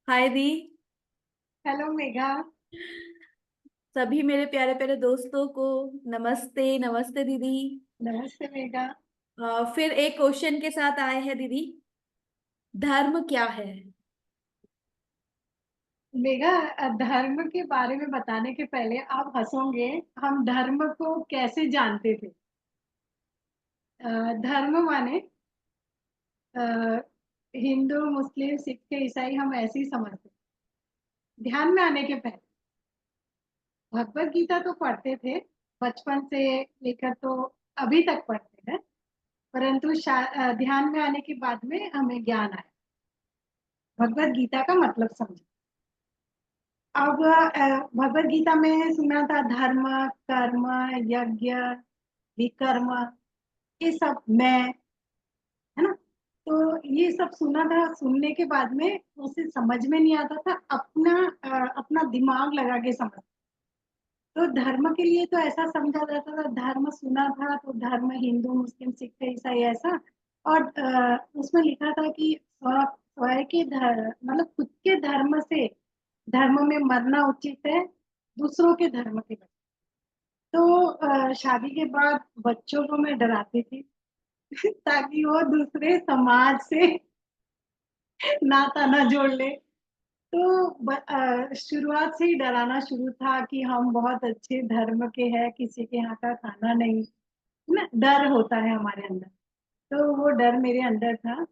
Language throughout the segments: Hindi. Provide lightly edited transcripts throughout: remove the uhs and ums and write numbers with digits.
हाय दी। हेलो मेघा। सभी मेरे प्यारे प्यारे दोस्तों को नमस्ते नमस्ते दीदी। नमस्ते मेघा। फिर एक क्वेश्चन के साथ आए हैं दीदी। धर्म क्या है? मेघा, धर्म के बारे में बताने के पहले आप हंसोगे। हम धर्म को कैसे जानते थे? धर्म माने अ, हिंदू, मुस्लिम, सिख, ईसाई, हम ऐसे ही समझते। ध्यान में आने के पहले भगवत गीता तो पढ़ते थे, बचपन से लेकर तो अभी तक पढ़ते हैं। परंतु ध्यान में आने के बाद में हमें ज्ञान आया, भगवत गीता का मतलब समझा। अब भगवत गीता में सुना था धर्म, कर्म, यज्ञ, विकर्म, ये सब मैं, है ना। तो ये सब सुना था, सुनने के बाद में उसे समझ में नहीं आता था, अपना दिमाग लगा के समझ। तो धर्म के लिए तो ऐसा समझा जाता था, धर्म सुना था तो धर्म हिंदू, मुस्लिम, सिख, ईसाई ऐसा। और उसमें लिखा था कि स्वयं के धर्म मतलब खुद के धर्म से धर्म में मरना उचित है, दूसरों के धर्म के बच्चे। तो शादी के बाद बच्चों को मैं डराती थी ताकि वो दूसरे समाज से नाता ना जोड़ ले। तो शुरुआत से ही डराना शुरू था कि हम बहुत अच्छे धर्म के हैं, किसी के यहाँ का खाना नहीं, ना डर होता है हमारे अंदर। तो वो डर मेरे अंदर था।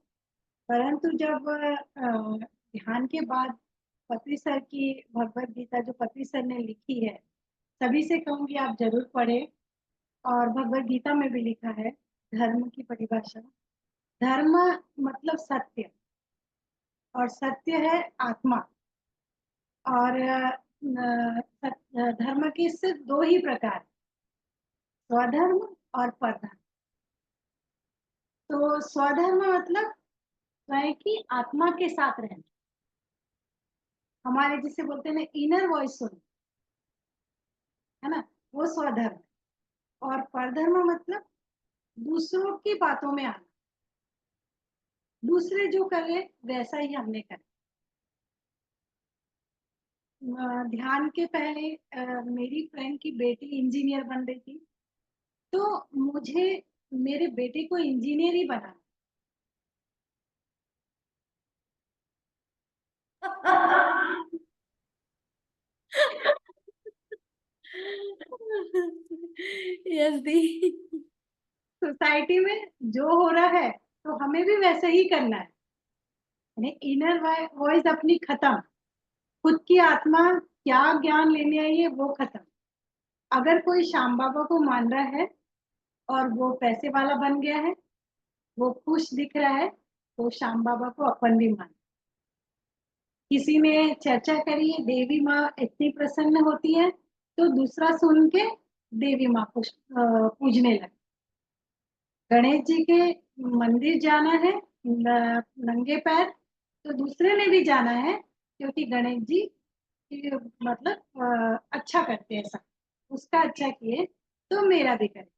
परंतु जब ध्यान के बाद पत्री सर की भगवत गीता जो पत्री सर ने लिखी है, सभी से कहूंगी आप जरूर पढ़े। और भगवत गीता में भी लिखा है धर्म की परिभाषा। धर्म मतलब सत्य, और सत्य है आत्मा। और धर्म के सिर्फ दो ही प्रकार, स्वधर्म और परधर्म। तो स्वधर्म मतलब स्वयं की आत्मा के साथ रहना, हमारे जिसे बोलते हैं ना इनर वॉइस सुन, है ना, वो स्वधर्म है। और परधर्म मतलब दूसरों की बातों में आना, दूसरे जो करे वैसा ही हमने करा। ध्यान के पहले मेरी फ्रेंड की बेटी इंजीनियर बन रही थी, तो मुझे मेरे बेटे को इंजीनियर ही बनाना। यस दी। सोसाइटी में जो हो रहा है तो हमें भी वैसे ही करना है। इनर वॉइस अपनी खत्म, खुद की आत्मा क्या ज्ञान लेने आई है वो खत्म। अगर कोई श्याम बाबा को मान रहा है और वो पैसे वाला बन गया है, वो खुश दिख रहा है, तो श्याम बाबा को अपन भी मान। किसी ने चर्चा करी है देवी माँ इतनी प्रसन्न होती है, तो दूसरा सुन के देवी माँ को पूजने लगे। गणेश जी के मंदिर जाना है नंगे पैर, तो दूसरे ने भी जाना है, क्योंकि गणेश जी मतलब अच्छा करते हैं सब, उसका अच्छा किए तो मेरा भी करे।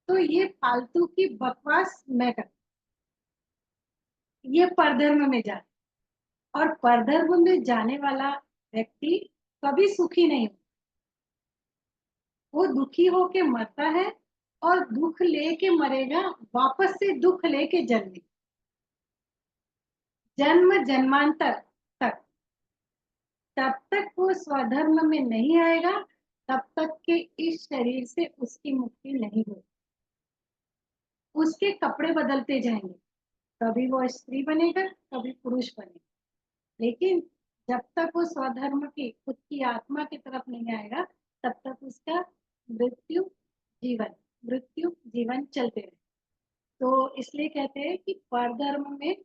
तो ये फालतू की बकवास मैं कर, ये परधर्म में जाए। और परधर्म में जाने वाला व्यक्ति कभी सुखी नहीं हो, वो दुखी होके मरता है, और दुख लेके मरेगा, वापस से दुख लेके जन्मे, जन्म जन्मांतर तक। तब तक वो स्वधर्म में नहीं आएगा, तब तक के इस शरीर से उसकी मुक्ति नहीं होगी। उसके कपड़े बदलते जाएंगे, कभी वो स्त्री बनेगा, कभी पुरुष बनेगा। लेकिन जब तक वो स्वधर्म की खुद की आत्मा की तरफ नहीं आएगा, तब तक उसका मृत्यु जीवन, मृत्यु जीवन चलते रहे। तो इसलिए कहते हैं कि परधर्म में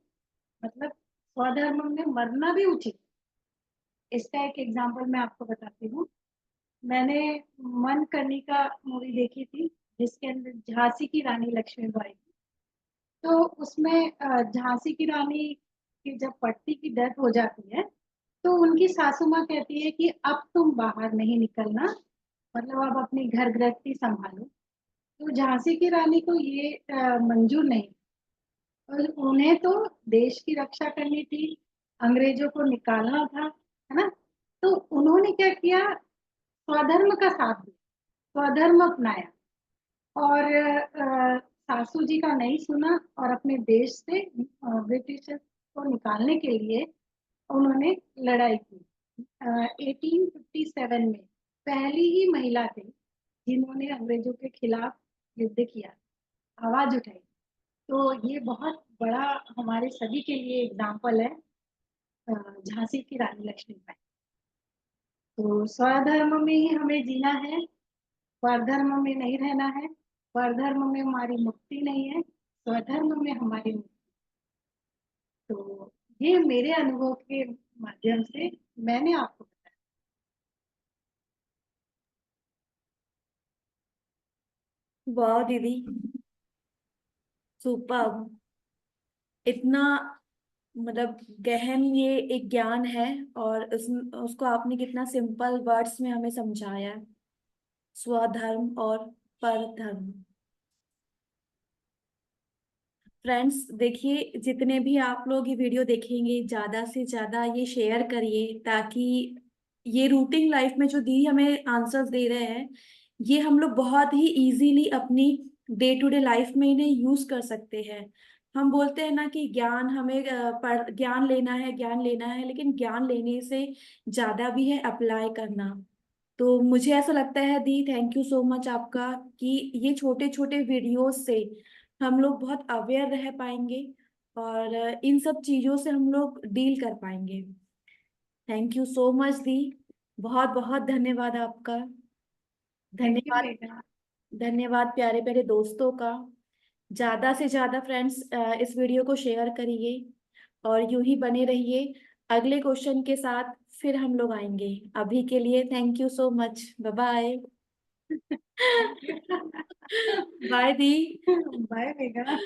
मतलब स्वधर्म में मरना भी उचित। इसका एक एग्जांपल मैं आपको बताती हूँ। मैंने मनकर्णिका मूवी देखी थी, जिसके अंदर झांसी की रानी लक्ष्मीबाई थी। तो उसमें झांसी की रानी की जब पट्टी की डेथ हो जाती है, तो उनकी सासू माँ कहती है कि अब तुम बाहर नहीं निकलना, मतलब अब अपनी घर गृहस्थी संभालो। तो झांसी की रानी को ये मंजूर नहीं, और उन्हें तो देश की रक्षा करनी थी, अंग्रेजों को निकालना था, है ना। तो उन्होंने क्या किया, स्वधर्म का साथ दिया, स्वधर्म अपनाया। और सासू जी का नहीं सुना और अपने देश से ब्रिटिश को निकालने के लिए उन्होंने लड़ाई की। 1857 में पहली ही महिला थी जिन्होंने अंग्रेजों के खिलाफ युद्ध किया, आवाज उठाई। तो ये बहुत बड़ा हमारे सभी के लिए एग्जाम्पल है, झांसी की रानी लक्ष्मीबाई। तो स्वधर्म में ही हमें जीना है, परधर्म में नहीं रहना है। परधर्म में हमारी मुक्ति नहीं है, स्वधर्म में हमारी मुक्ति। तो ये मेरे अनुभव के माध्यम से मैंने आपको बताया। वाह दीदी, सुपर। इतना मतलब गहन ये एक ज्ञान है, और उसको आपने कितना सिंपल वर्ड्स में हमें समझाया है। स्वधर्म और परधर्म। फ्रेंड्स देखिए, जितने भी आप लोग ये वीडियो देखेंगे ज्यादा से ज्यादा ये शेयर करिए, ताकि ये रूटीन लाइफ में जो दी हमें आंसर्स दे रहे हैं, ये हम लोग बहुत ही इजीली अपनी डे टू डे लाइफ में इन्हें यूज कर सकते हैं। हम बोलते हैं ना कि ज्ञान हमें ज्ञान लेना है, ज्ञान लेना है, लेकिन ज्ञान लेने से ज्यादा भी है अप्लाई करना। तो मुझे ऐसा लगता है दी, थैंक यू सो मच आपका, कि ये छोटे छोटे वीडियोस से हम लोग बहुत अवेयर रह पाएंगे, और इन सब चीजों से हम लोग डील कर पाएंगे। थैंक यू सो मच दी, बहुत बहुत धन्यवाद आपका। थैंक यू धन्यवाद। मेघा। धन्यवाद प्यारे प्यारे दोस्तों का। ज्यादा से ज्यादा फ्रेंड्स इस वीडियो को शेयर करिए, और यूं ही बने रहिए। अगले क्वेश्चन के साथ फिर हम लोग आएंगे। अभी के लिए thank you so much, bye bye. Thank you. Bye दी। बाय मेघा।